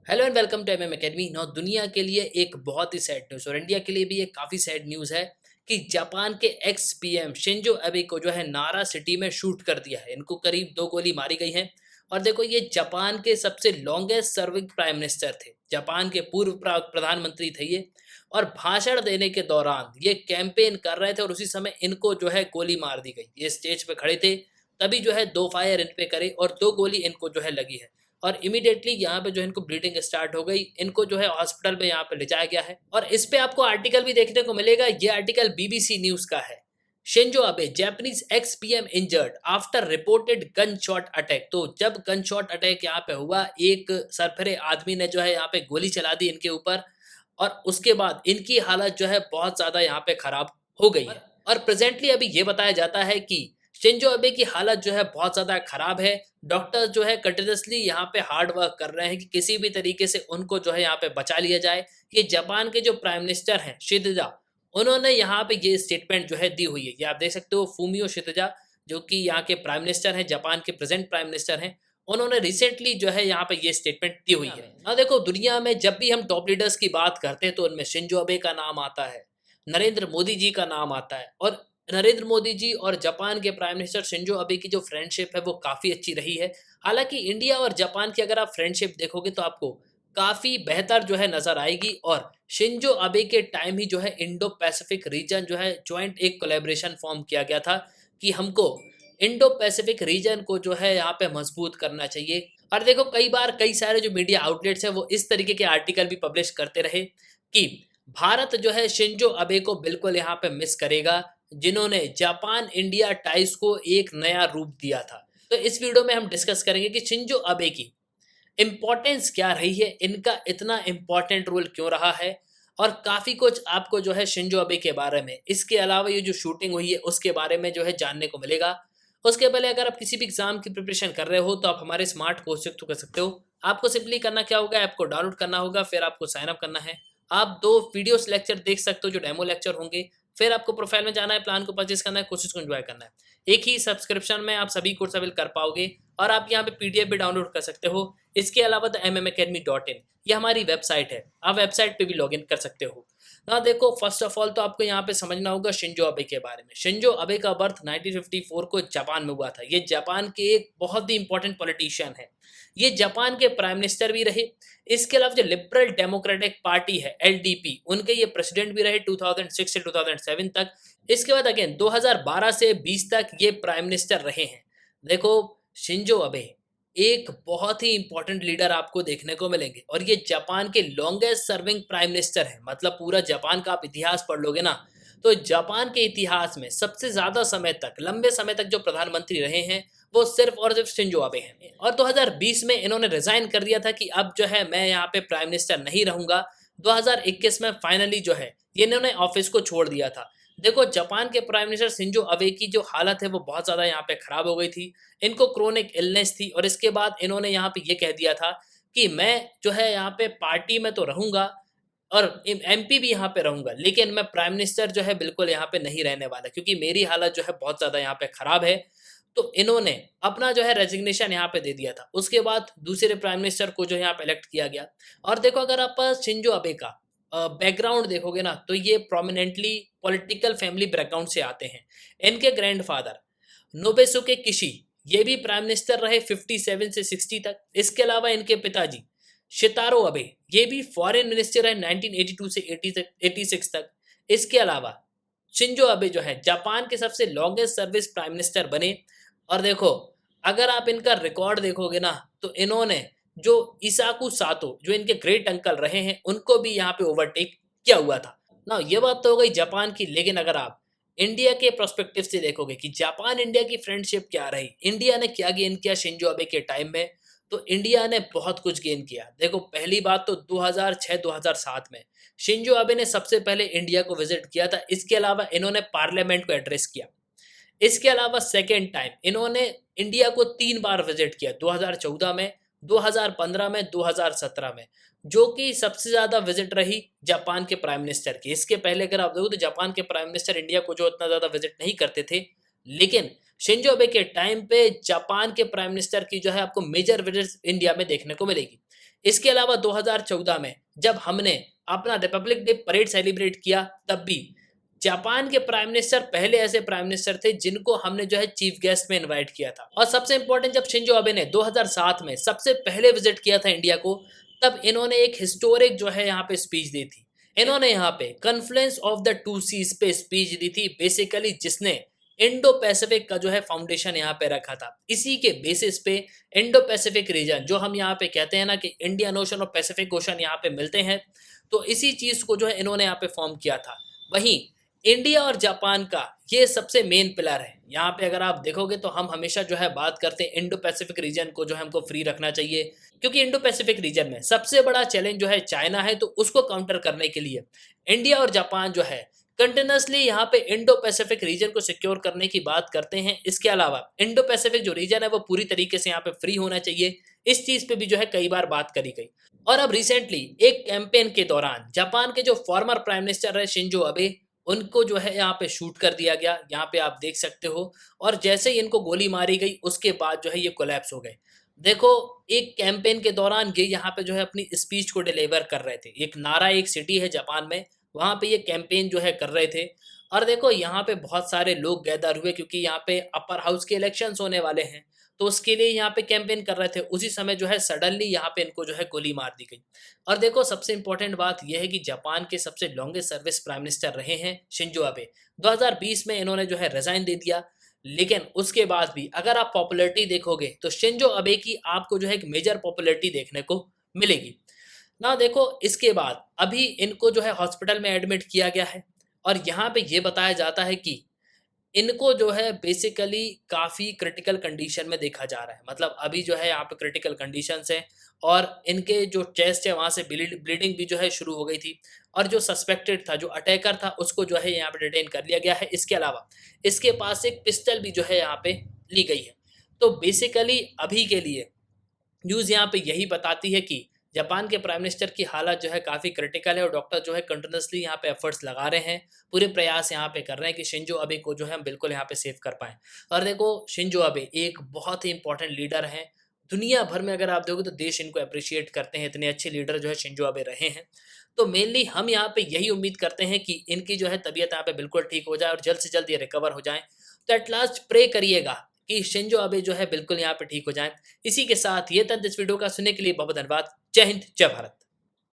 Hello and welcome to MM academy. नौ दुनिया के लिए एक बहुत ही सैड न्यूज़ और इंडिया के लिए भी एक काफ़ी सैड न्यूज़ है कि जापान के एक्स पीएम शिंजो अबे को जो है नारा सिटी में शूट कर दिया है। इनको करीब 2 गोली मारी गई हैं। और देखो, ये जापान के सबसे लॉन्गेस्ट सर्विंग प्राइम मिनिस्टर थे। जापान के पूर्व प्रधानमंत्री थे ये। और भाषण देने के दौरान ये कैंपेन कर रहे थे और उसी समय इनको जो है गोली मार दी गई। ये स्टेज पे खड़े थे, तभी जो है 2 फायर इन पे करे और 2 गोली इनको जो है लगी है। और इमीडिएटली यहाँ पे जो है इनको ब्लीडिंग स्टार्ट हो गई। इनको जो है हॉस्पिटल में यहाँ पे ले जाया गया है और इस पे आपको आर्टिकल भी देखने को मिलेगा। ये आर्टिकल बीबीसी न्यूज का है। Shinzo Abe Japanese x PM injured after reported gun shot attack. तो जब गन शॉट अटैक यहाँ पे हुआ, एक सरफरे आदमी ने जो है यहाँ पे गोली चला दी इनके ऊपर और उसके बाद इनकी हालत जो है बहुत ज्यादा यहाँ पे खराब हो गई है। और प्रेजेंटली अभी ये बताया जाता है कि शिंजो अबे की हालत जो है बहुत ज्यादा खराब है। डॉक्टर जो है कंटिन्यूसली यहाँ पे हार्ड वर्क कर रहे हैं कि किसी भी तरीके से उनको जो है यहाँ पे बचा लिया जाए। ये जापान के जो प्राइम मिनिस्टर हैं शिदजा, उन्होंने यहाँ पे ये स्टेटमेंट जो है दी हुई है। ये आप देख सकते हो, फूमियो शिदजा जो कि यहाँ के प्राइम मिनिस्टर हैं, जापान के प्रेजेंट प्राइम मिनिस्टर हैं, उन्होंने रिसेंटली जो है यहाँ पे ये स्टेटमेंट दी हुई है। हाँ देखो, दुनिया में जब भी हम टॉप लीडर्स की बात करते हैं तो उनमें शिंजो अबे का नाम आता है, नरेंद्र मोदी जी का नाम आता है। और नरेंद्र मोदी जी और जापान के प्राइम मिनिस्टर शिंजो अबे की जो फ्रेंडशिप है वो काफ़ी अच्छी रही है। हालांकि इंडिया और जापान की अगर आप फ्रेंडशिप देखोगे तो आपको काफ़ी बेहतर जो है नज़र आएगी। और शिंजो अबे के टाइम ही जो है इंडो पैसिफिक रीजन जो है ज्वाइंट एक कोलैबोरेशन फॉर्म किया गया था कि हमको इंडो पैसिफिक रीजन को जो है यहाँ पे मजबूत करना चाहिए। और देखो, कई बार कई सारे जो मीडिया आउटलेट्स हैं वो इस तरीके के आर्टिकल भी पब्लिश करते रहे कि भारत जो है शिंजो अबे को बिल्कुल यहाँ पे मिस करेगा, जिन्होंने जापान इंडिया टाइज को एक नया रूप दिया था। तो इस वीडियो में हम डिस्कस करेंगे कि शिंजो अबे की इम्पोर्टेंस क्या रही है, इनका इतना इम्पोर्टेंट रोल क्यों रहा है, और काफ़ी कुछ आपको जो है शिंजो अबे के बारे में, इसके अलावा ये जो शूटिंग हुई है उसके बारे में जो है जानने को मिलेगा। उसके पहले अगर आप किसी भी एग्जाम की प्रिपरेशन कर रहे हो तो आप हमारे स्मार्ट कोर्स थ्रू कर सकते हो। आपको सिंपली करना क्या होगा, ऐप को डाउनलोड करना होगा, फिर आपको साइन अप करना है। आप 2 वीडियोस लेक्चर देख सकते हो जो डेमो लेक्चर होंगे। फिर आपको प्रोफाइल में जाना है, प्लान को परचेज करना है, कोर्सेज को एंजॉय करना है। एक ही सब्सक्रिप्शन में आप सभी कोर्स अवेल कर पाओगे और आप यहाँ पे पीडीएफ भी डाउनलोड कर सकते हो। इसके अलावा द mmacademy.in ये हमारी वेबसाइट है, आप वेबसाइट पे भी लॉगिन कर सकते हो ना। देखो, फर्स्ट ऑफ ऑल तो आपको यहाँ पे समझना होगा शिंजो अबे के बारे में। शिंजो अबे का बर्थ 1954 को जापान में हुआ था। ये जापान के एक बहुत ही इंपॉर्टेंट पॉलिटिशियन है। ये जापान के प्राइम मिनिस्टर भी रहे। इसके अलावा जो लिबरल डेमोक्रेटिक पार्टी है एलडीपी, उनके ये प्रेसिडेंट भी रहे 2006 से 2007 तक। इसके बाद अगेन 2012 से 20 तक ये प्राइम मिनिस्टर रहे हैं। देखो, शिंजो अबे एक बहुत ही इंपॉर्टेंट लीडर आपको देखने को मिलेंगे और ये जापान के लॉन्गेस्ट सर्विंग प्राइम मिनिस्टर हैं। मतलब पूरा जापान का आप इतिहास पढ़ लोगे ना, तो जापान के इतिहास में सबसे ज्यादा समय तक, लंबे समय तक जो प्रधानमंत्री रहे हैं वो सिर्फ और सिर्फ शिंजो अबे हैं। और 2020 में इन्होंने रिजाइन कर दिया था कि अब जो है मैं यहाँ पे प्राइम मिनिस्टर नहीं रहूंगा। 2021 में फाइनली जो है ये इन्होंने ऑफिस को छोड़ दिया था। देखो, जापान के प्राइम मिनिस्टर शिंजो अबे की जो हालत है वो बहुत ज़्यादा यहाँ पे खराब हो गई थी। इनको क्रोनिक इलनेस थी और इसके बाद इन्होंने यहाँ पे ये कह दिया था कि मैं जो है यहाँ पे पार्टी में तो रहूँगा और एमपी भी यहाँ पे रहूँगा, लेकिन मैं प्राइम मिनिस्टर जो है बिल्कुल यहाँ पे नहीं रहने वाला, क्योंकि मेरी हालत जो है बहुत ज़्यादा यहाँ पे खराब है। तो इन्होंने अपना जो है रेजिग्नेशन यहाँ पे दे दिया था। उसके बाद दूसरे प्राइम मिनिस्टर को जो यहाँ पे इलेक्ट किया गया। और देखो, अगर आप शिंजो अबे का बैकग्राउंड देखोगे ना तो ये प्रोमिनेंटली पॉलिटिकल फैमिली बैकग्राउंड से आते हैं। इनके ग्रैंडफादर नोबेसुके किशी ये भी प्राइम मिनिस्टर रहे 57 से 60 तक। इसके अलावा इनके पिताजी शितारो अबे ये भी फॉरेन मिनिस्टर है 1982 से 86 तक। इसके अलावा शिंजो अबे जो है जापान के सबसे लॉन्गेस्ट सर्विस प्राइम मिनिस्टर बने। और देखो, अगर आप इनका रिकॉर्ड देखोगे ना तो इन्होंने जो इसाकू सातो जो इनके ग्रेट अंकल रहे हैं उनको भी यहाँ पे ओवरटेक किया हुआ था ना। ये बात तो हो गई जापान की, लेकिन अगर आप इंडिया के प्रोस्पेक्टिव से देखोगे कि जापान इंडिया की फ्रेंडशिप क्या रही, इंडिया ने क्या गेन किया शिंजो अबे के टाइम में, तो इंडिया ने बहुत कुछ गेन किया। देखो, पहली बात तो 2006-2007 में शिंजो अबे ने सबसे पहले इंडिया को विजिट किया था। इसके अलावा इन्होंने पार्लियामेंट को एड्रेस किया। इसके अलावा सेकेंड टाइम इन्होंने इंडिया को 3 बार विजिट किया, 2014 में, 2015 में, 2017 में, जो कि सबसे ज्यादा विजिट रही जापान के प्राइम मिनिस्टर की। इसके पहले अगर आप देखो तो जापान के प्राइम मिनिस्टर इंडिया को जो इतना ज्यादा विजिट नहीं करते थे, लेकिन शिंजो अबे के टाइम पे जापान के प्राइम मिनिस्टर की जो है आपको मेजर विजिट इंडिया में देखने को मिलेगी। इसके अलावा 2014 में जब हमने अपना रिपब्लिक डे परेड सेलिब्रेट किया, तब भी जापान के प्राइम मिनिस्टर पहले ऐसे प्राइम मिनिस्टर थे जिनको हमने जो है चीफ गेस्ट में इनवाइट किया था। और सबसे इंपॉर्टेंट, जब शिंजो अबे ने 2007 में सबसे पहले विजिट किया था इंडिया को, तब इन्होंने एक हिस्टोरिक जो है यहाँ पे स्पीच दी थी। इन्होंने यहाँ पे confluence of the two seas पे स्पीच दी थी, बेसिकली जिसने इंडो पैसिफिक का जो है फाउंडेशन यहाँ पे रखा था। इसी के बेसिस पे इंडो पैसिफिक रीजन, जो हम यहाँ पे कहते हैं ना कि इंडियन ओशन और पैसिफिक ओशन यहाँ पे मिलते हैं, तो इसी चीज को जो है इन्होंने यहाँ पे फॉर्म किया था। वहीं इंडिया और जापान का ये सबसे मेन पिलर है। यहाँ पे अगर आप देखोगे तो हम हमेशा जो है बात करते हैं इंडो पैसिफिक रीजन को जो है हमको फ्री रखना चाहिए, क्योंकि इंडो पैसिफिक रीजन में सबसे बड़ा चैलेंज जो है चाइना है। तो उसको काउंटर करने के लिए इंडिया और जापान जो है कंटिन्यूसली यहाँ पे इंडो पैसिफिक रीजन को सिक्योर करने की बात करते हैं। इसके अलावा इंडो पैसिफिक जो रीजन है वो पूरी तरीके से यहाँ पे फ्री होना चाहिए, इस चीज पे भी जो है कई बार बात करी गई। और अब रिसेंटली एक कैंपेन के दौरान जापान के जो फॉर्मर प्राइम मिनिस्टर है शिंजो अबे, उनको जो है यहाँ पे शूट कर दिया गया, यहाँ पे आप देख सकते हो। और जैसे ही इनको गोली मारी गई उसके बाद जो है ये कोलैप्स हो गए। देखो, एक कैंपेन के दौरान ये यहाँ पे जो है अपनी स्पीच को डिलीवर कर रहे थे। एक नारा एक सिटी है जापान में, वहाँ पे ये कैंपेन जो है कर रहे थे। और देखो यहाँ पे बहुत सारे लोग गैदर हुए, क्योंकि यहाँ पे अपर हाउस के इलेक्शंस होने वाले हैं, तो उसके लिए यहाँ पे कैंपेन कर रहे थे। उसी समय जो है सडनली यहाँ पे इनको जो है गोली मार दी गई। और देखो, सबसे इंपॉर्टेंट बात यह है कि जापान के सबसे लॉन्गेस्ट सर्विस प्राइम मिनिस्टर रहे हैं शिंजो अबे। 2020 में इन्होंने जो है रिजाइन दे दिया, लेकिन उसके बाद भी अगर आप पॉपुलैरिटी देखोगे तो शिंजो अबे की आपको जो है एक मेजर पॉपुलैरिटी देखने को मिलेगी ना। देखो, इसके बाद अभी इनको जो है हॉस्पिटल में एडमिट किया गया है, और यहाँ पे ये बताया जाता है कि इनको जो है बेसिकली काफ़ी क्रिटिकल कंडीशन में देखा जा रहा है। मतलब अभी जो है यहाँ पे क्रिटिकल कंडीशंस है, और इनके जो चेस्ट है वहाँ से ब्लीडिंग भी जो है शुरू हो गई थी। और जो सस्पेक्टेड था, जो अटैकर था, उसको जो है यहाँ पे डिटेन कर लिया गया है। इसके अलावा इसके पास एक पिस्टल भी जो है यहाँ पे ली गई है। तो बेसिकली अभी के लिए न्यूज़ यहाँ पे यही बताती है कि जापान के प्राइम मिनिस्टर की हालत जो है काफ़ी क्रिटिकल है, और डॉक्टर जो है कंटिन्यूसली यहाँ पे एफर्ट्स लगा रहे हैं, पूरे प्रयास यहाँ पे कर रहे हैं कि शिंजो अबे को जो है हम बिल्कुल यहाँ पे सेव कर पाएँ। और देखो, शिंजो अबे एक बहुत ही इंपॉर्टेंट लीडर हैं। दुनिया भर में अगर आप देखोगे तो देश इनको अप्रिशिएट करते हैं, इतने अच्छे लीडर जो है शिंजो अबे रहे हैं। तो मेनली हम यहाँ पे यही उम्मीद करते हैं कि इनकी जो है तबीयत यहाँ पे बिल्कुल ठीक हो जाए और जल्द से जल्द ये रिकवर हो जाएँ। तो एट लास्ट प्रे करिएगा कि शिंजो अबे जो है बिल्कुल यहाँ पे ठीक हो जाएँ। इसी के साथ ये था इस वीडियो का। सुनने के लिए बहुत धन्यवाद। जय हिंद, जय भारत।